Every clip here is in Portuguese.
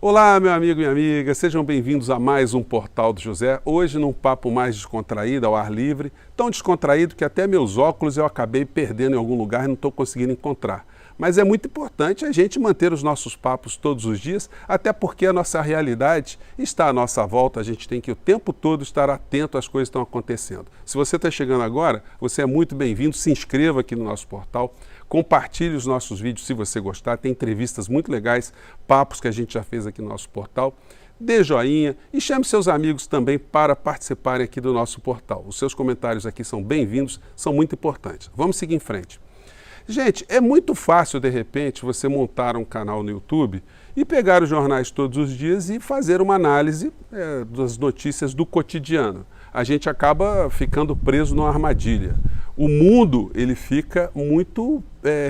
Olá, meu amigo e minha amiga, sejam bem-vindos a mais um Portal do José. Hoje num papo mais descontraído, ao ar livre, tão descontraído que até meus óculos eu acabei perdendo em algum lugar e não estou conseguindo encontrar. Mas é muito importante a gente manter os nossos papos todos os dias, até porque a nossa realidade está à nossa volta, a gente tem que o tempo todo estar atento às coisas que estão acontecendo. Se você está chegando agora, você é muito bem-vindo, se inscreva aqui no nosso portal, compartilhe os nossos vídeos se você gostar, tem entrevistas muito legais, papos que a gente já fez aqui no nosso portal. Dê joinha e chame seus amigos também para participarem aqui do nosso portal. Os seus comentários aqui são bem-vindos, são muito importantes. Vamos seguir em frente. Gente, é muito fácil, de repente, você montar um canal no YouTube e pegar os jornais todos os dias e fazer uma análise das notícias do cotidiano. A gente acaba ficando preso numa armadilha. O mundo, ele fica muito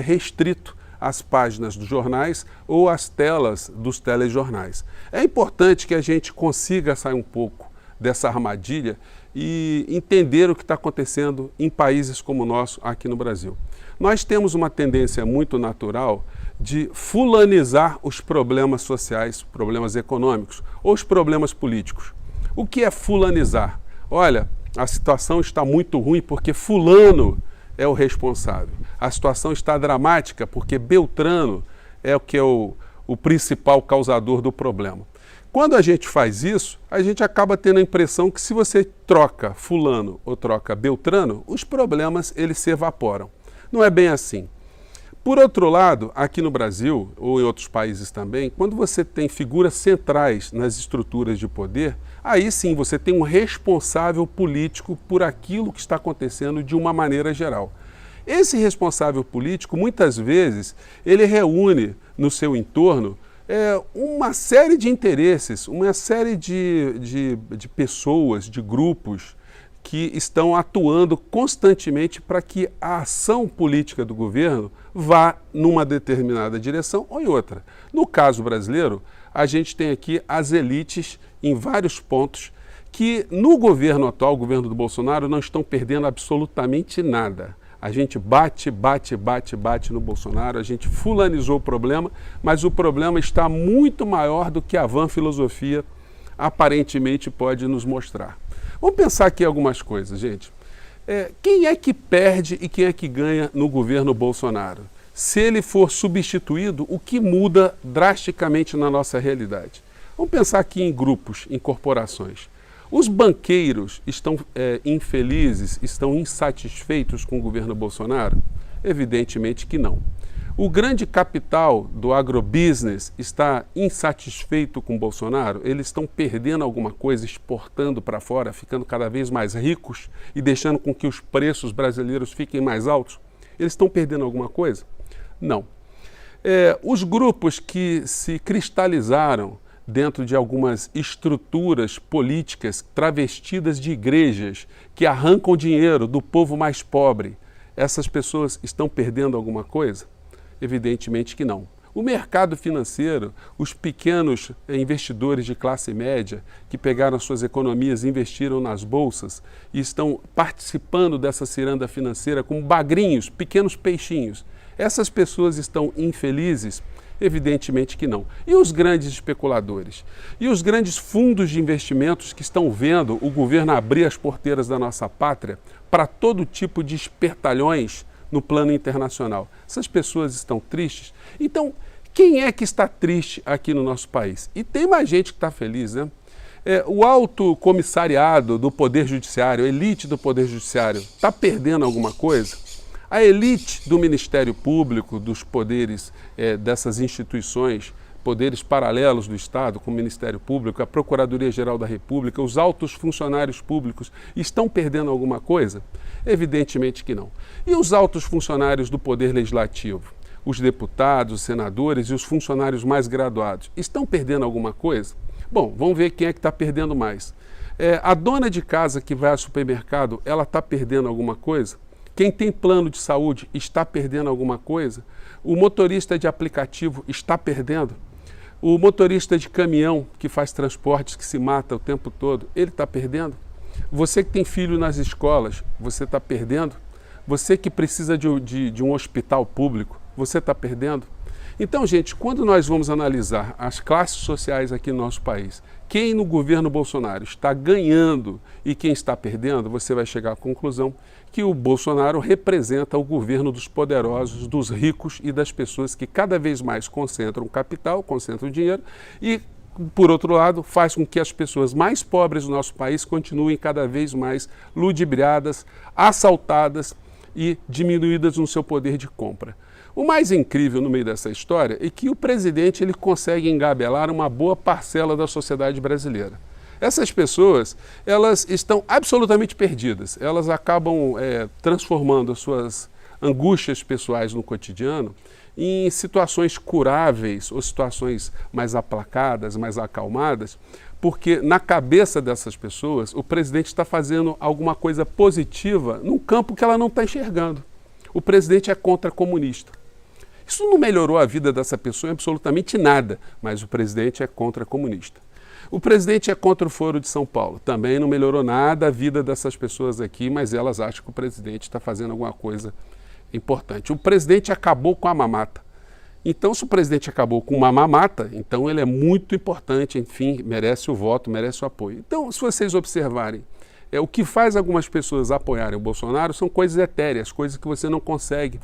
restrito às páginas dos jornais ou às telas dos telejornais. É importante que a gente consiga sair um pouco dessa armadilha e entender o que está acontecendo em países como o nosso aqui no Brasil. Nós temos uma tendência muito natural de fulanizar os problemas sociais, problemas econômicos ou os problemas políticos. O que é fulanizar? Olha, a situação está muito ruim porque fulano é o responsável. A situação está dramática porque Beltrano é o principal causador do problema. Quando a gente faz isso, a gente acaba tendo a impressão que se você troca fulano ou troca Beltrano, os problemas eles se evaporam. Não é bem assim. Por outro lado, aqui no Brasil, ou em outros países também, quando você tem figuras centrais nas estruturas de poder, aí sim você tem um responsável político por aquilo que está acontecendo de uma maneira geral. Esse responsável político, muitas vezes, ele reúne no seu entorno uma série de interesses, uma série de pessoas, de grupos, que estão atuando constantemente para que a ação política do governo vá numa determinada direção ou em outra. No caso brasileiro, a gente tem aqui as elites em vários pontos que no governo atual, o governo do Bolsonaro, não estão perdendo absolutamente nada. A gente bate no Bolsonaro, a gente fulanizou o problema, mas o problema está muito maior do que a vã filosofia aparentemente pode nos mostrar. Vamos pensar aqui algumas coisas, gente. Quem é que perde e quem é que ganha no governo Bolsonaro? Se ele for substituído, o que muda drasticamente na nossa realidade? Vamos pensar aqui em grupos, em corporações. Os banqueiros estão infelizes, estão insatisfeitos com o governo Bolsonaro? Evidentemente que não. O grande capital do agrobusiness está insatisfeito com Bolsonaro? Eles estão perdendo alguma coisa, exportando para fora, ficando cada vez mais ricos e deixando com que os preços brasileiros fiquem mais altos? Eles estão perdendo alguma coisa? Não. Os grupos que se cristalizaram dentro de algumas estruturas políticas travestidas de igrejas que arrancam dinheiro do povo mais pobre, essas pessoas estão perdendo alguma coisa? Evidentemente que não. O mercado financeiro, os pequenos investidores de classe média que pegaram suas economias e investiram nas bolsas e estão participando dessa ciranda financeira como bagrinhos, pequenos peixinhos, essas pessoas estão infelizes? Evidentemente que não. E os grandes especuladores? E os grandes fundos de investimentos que estão vendo o governo abrir as porteiras da nossa pátria para todo tipo de espertalhões no plano internacional? Essas pessoas estão tristes? Então, quem é que está triste aqui no nosso país? E tem mais gente que está feliz, né? O alto comissariado do Poder Judiciário, a elite do Poder Judiciário, está perdendo alguma coisa? A elite do Ministério Público, dos poderes dessas instituições, poderes paralelos do Estado, como o Ministério Público, a Procuradoria-Geral da República, os altos funcionários públicos, estão perdendo alguma coisa? Evidentemente que não. E os altos funcionários do Poder Legislativo? Os deputados, os senadores e os funcionários mais graduados, estão perdendo alguma coisa? Bom, vamos ver quem é que está perdendo mais. A dona de casa que vai ao supermercado, ela está perdendo alguma coisa? Quem tem plano de saúde está perdendo alguma coisa? O motorista de aplicativo está perdendo? O motorista de caminhão que faz transportes, que se mata o tempo todo, ele está perdendo? Você que tem filho nas escolas, você está perdendo? Você que precisa de um hospital público, você está perdendo? Então, gente, quando nós vamos analisar as classes sociais aqui no nosso país, quem no governo Bolsonaro está ganhando e quem está perdendo, você vai chegar à conclusão que o Bolsonaro representa o governo dos poderosos, dos ricos e das pessoas que cada vez mais concentram capital, concentram dinheiro e, por outro lado, faz com que as pessoas mais pobres do nosso país continuem cada vez mais ludibriadas, assaltadas e diminuídas no seu poder de compra. O mais incrível no meio dessa história é que o presidente ele consegue engabelar uma boa parcela da sociedade brasileira. Essas pessoas, elas estão absolutamente perdidas. Elas acabam transformando as suas angústias pessoais no cotidiano em situações curáveis ou situações mais aplacadas, mais acalmadas, porque na cabeça dessas pessoas o presidente está fazendo alguma coisa positiva num campo que ela não está enxergando. O presidente é contra-comunista. Isso não melhorou a vida dessa pessoa em absolutamente nada, mas o presidente é contra-comunista. O presidente é contra o Foro de São Paulo. Também não melhorou nada a vida dessas pessoas aqui, mas elas acham que o presidente está fazendo alguma coisa importante. O presidente acabou com a mamata. Então, se o presidente acabou com uma mamata, então ele é muito importante, enfim, merece o voto, merece o apoio. Então, se vocês observarem, o que faz algumas pessoas apoiarem o Bolsonaro são coisas etéreas, coisas que você não consegue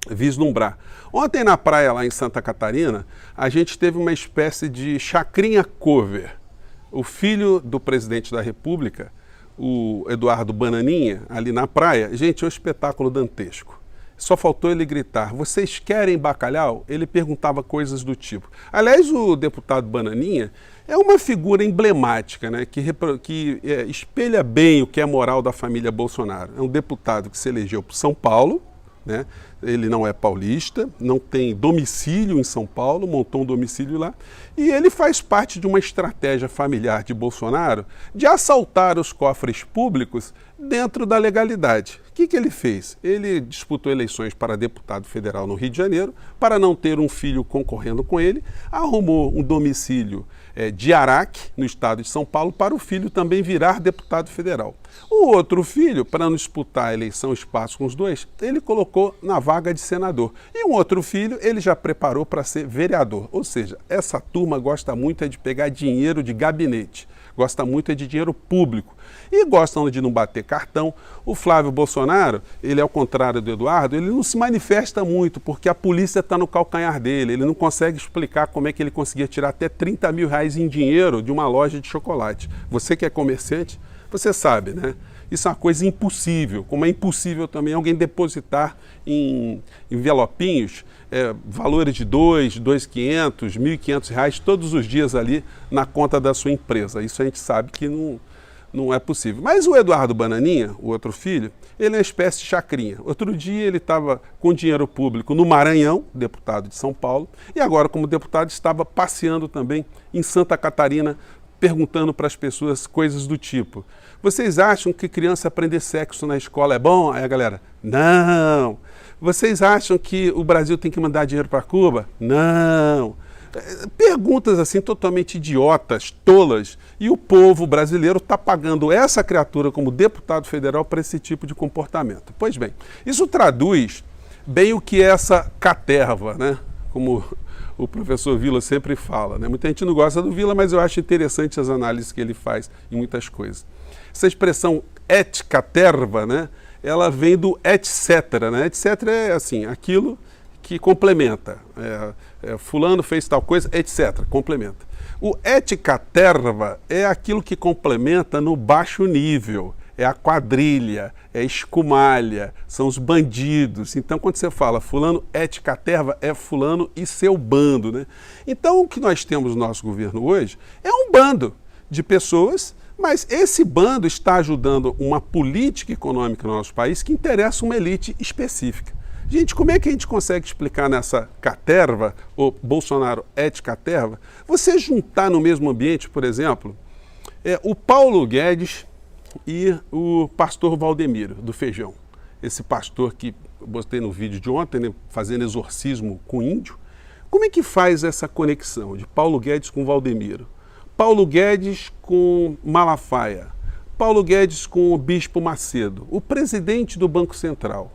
vislumbrar. Ontem na praia lá em Santa Catarina, a gente teve uma espécie de chacrinha cover. O filho do presidente da República, o Eduardo Bananinha, ali na praia, gente, é um espetáculo dantesco. Só faltou ele gritar, vocês querem bacalhau? Ele perguntava coisas do tipo. Aliás, o deputado Bananinha é uma figura emblemática, né, que espelha bem o que é a moral da família Bolsonaro. É um deputado que se elegeu por São Paulo, né? Ele não é paulista, não tem domicílio em São Paulo, montou um domicílio lá, e ele faz parte de uma estratégia familiar de Bolsonaro de assaltar os cofres públicos dentro da legalidade. O que ele fez? Ele disputou eleições para deputado federal no Rio de Janeiro, para não ter um filho concorrendo com ele, arrumou um domicílio de Araque, no estado de São Paulo, para o filho também virar deputado federal. O outro filho, para não disputar a eleição espaço com os dois, ele colocou na vaga de senador. E um outro filho, ele já preparou para ser vereador. Ou seja, essa turma gosta muito de pegar dinheiro de gabinete, gosta muito de dinheiro público. E gostam de não bater cartão. O Flávio Bolsonaro, ele ao contrário do Eduardo, ele não se manifesta muito, porque a polícia está no calcanhar dele. Ele não consegue explicar como é que ele conseguia tirar até 30 mil reais em dinheiro de uma loja de chocolate. Você que é comerciante, você sabe, né? Isso é uma coisa impossível, como é impossível também alguém depositar em envelopinhos valores de 2.500, 1.500 reais todos os dias ali na conta da sua empresa. Isso a gente sabe que não é possível. Mas o Eduardo Bananinha, o outro filho, ele é uma espécie de chacrinha. Outro dia ele estava com dinheiro público no Maranhão, deputado de São Paulo, e agora como deputado estava passeando também em Santa Catarina, perguntando para as pessoas coisas do tipo, vocês acham que criança aprender sexo na escola é bom? Aí a galera, não. Vocês acham que o Brasil tem que mandar dinheiro para Cuba? Não. Perguntas assim totalmente idiotas, tolas, e o povo brasileiro está pagando essa criatura como deputado federal para esse tipo de comportamento. Pois bem, isso traduz bem o que é essa caterva, né? Como o professor Vila sempre fala, né? Muita gente não gosta do Vila, mas eu acho interessante as análises que ele faz em muitas coisas. Essa expressão et caterva, né? Ela vem do etc, né? Etc é assim, aquilo que complementa. Fulano fez tal coisa, etc, complementa. O et caterva é aquilo que complementa no baixo nível. É a quadrilha, é a escumalha, são os bandidos. Então, quando você fala fulano et caterva, é fulano e seu bando, né? Então, o que nós temos no nosso governo hoje é um bando de pessoas, mas esse bando está ajudando uma política econômica no nosso país que interessa uma elite específica. Gente, como é que a gente consegue explicar nessa caterva, ou Bolsonaro et caterva, você juntar no mesmo ambiente, por exemplo, o Paulo Guedes e o pastor Valdemiro, do Feijão. Esse pastor que eu botei no vídeo de ontem, né, fazendo exorcismo com índio. Como é que faz essa conexão de Paulo Guedes com Valdemiro? Paulo Guedes com Malafaia. Paulo Guedes com o Bispo Macedo. O presidente do Banco Central,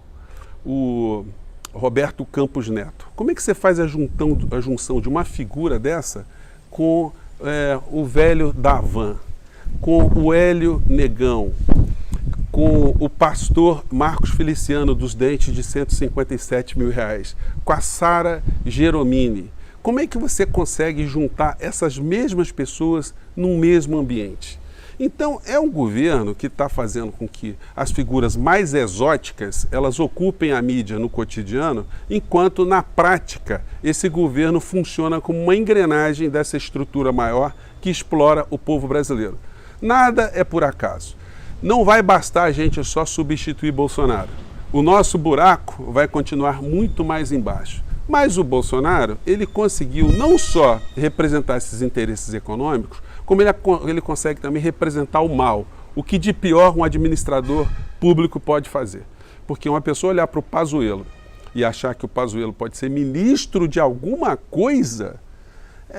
o Roberto Campos Neto. Como é que você faz a junção de uma figura dessa com o velho da Van, com o Hélio Negão, com o pastor Marcos Feliciano dos Dentes de R$157 mil, com a Sara Geromini? Como é que você consegue juntar essas mesmas pessoas num mesmo ambiente? Então, é um governo que está fazendo com que as figuras mais exóticas, elas ocupem a mídia no cotidiano, enquanto, na prática, esse governo funciona como uma engrenagem dessa estrutura maior que explora o povo brasileiro. Nada é por acaso. Não vai bastar a gente só substituir Bolsonaro. O nosso buraco vai continuar muito mais embaixo. Mas o Bolsonaro, ele conseguiu não só representar esses interesses econômicos, como ele consegue também representar o mal, o que de pior um administrador público pode fazer. Porque uma pessoa olhar para o Pazuello e achar que o Pazuello pode ser ministro de alguma coisa,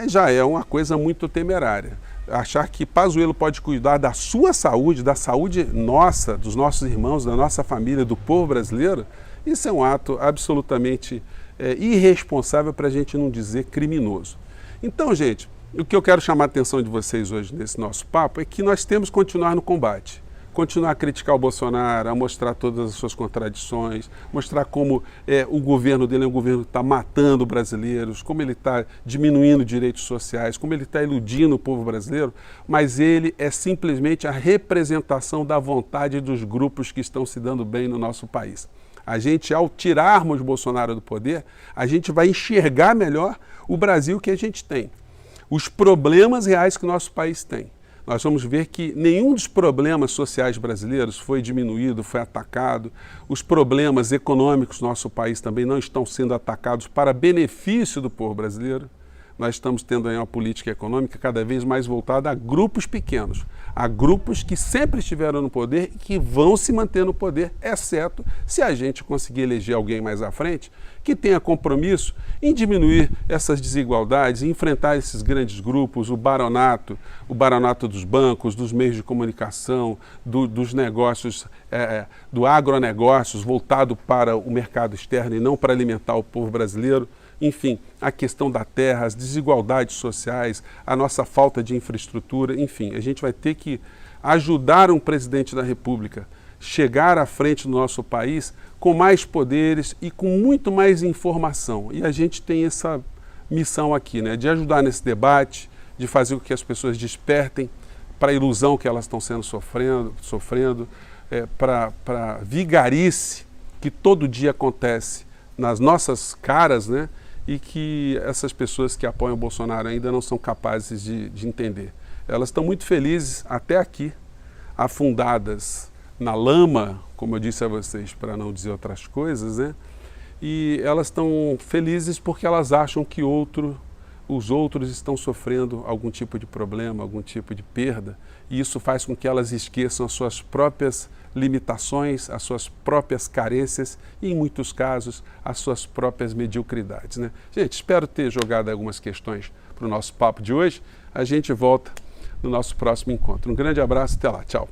já é uma coisa muito temerária. Achar que Pazuello pode cuidar da sua saúde, da saúde nossa, dos nossos irmãos, da nossa família, do povo brasileiro, isso é um ato absolutamente irresponsável, para a gente não dizer criminoso. Então, gente, o que eu quero chamar a atenção de vocês hoje nesse nosso papo é que nós temos que continuar no combate. Continuar a criticar o Bolsonaro, a mostrar todas as suas contradições, mostrar como o governo dele é um governo que está matando brasileiros, como ele está diminuindo direitos sociais, como ele está iludindo o povo brasileiro, mas ele é simplesmente a representação da vontade dos grupos que estão se dando bem no nosso país. A gente, ao tirarmos Bolsonaro do poder, a gente vai enxergar melhor o Brasil que a gente tem, os problemas reais que o nosso país tem. Nós vamos ver que nenhum dos problemas sociais brasileiros foi diminuído, foi atacado. Os problemas econômicos do nosso país também não estão sendo atacados para benefício do povo brasileiro. Nós estamos tendo aí uma política econômica cada vez mais voltada a grupos pequenos, a grupos que sempre estiveram no poder e que vão se manter no poder, exceto se a gente conseguir eleger alguém mais à frente que tenha compromisso em diminuir essas desigualdades, em enfrentar esses grandes grupos, o baronato dos bancos, dos meios de comunicação, dos negócios, do agronegócios voltado para o mercado externo e não para alimentar o povo brasileiro. Enfim, a questão da terra, as desigualdades sociais, a nossa falta de infraestrutura, enfim, a gente vai ter que ajudar um presidente da República chegar à frente do nosso país com mais poderes e com muito mais informação. E a gente tem essa missão aqui, né, de ajudar nesse debate, de fazer com que as pessoas despertem para a ilusão que elas estão sendo sofrendo, para a vigarice que todo dia acontece nas nossas caras, né? E que essas pessoas que apoiam o Bolsonaro ainda não são capazes de entender. Elas estão muito felizes até aqui, afundadas na lama, como eu disse a vocês, para não dizer outras coisas, né? E elas estão felizes porque elas acham que os outros estão sofrendo algum tipo de problema, algum tipo de perda, e isso faz com que elas esqueçam as suas próprias limitações, as suas próprias carências e, em muitos casos, as suas próprias mediocridades, né? Gente, espero ter jogado algumas questões para o nosso papo de hoje. A gente volta no nosso próximo encontro. Um grande abraço, até lá, tchau.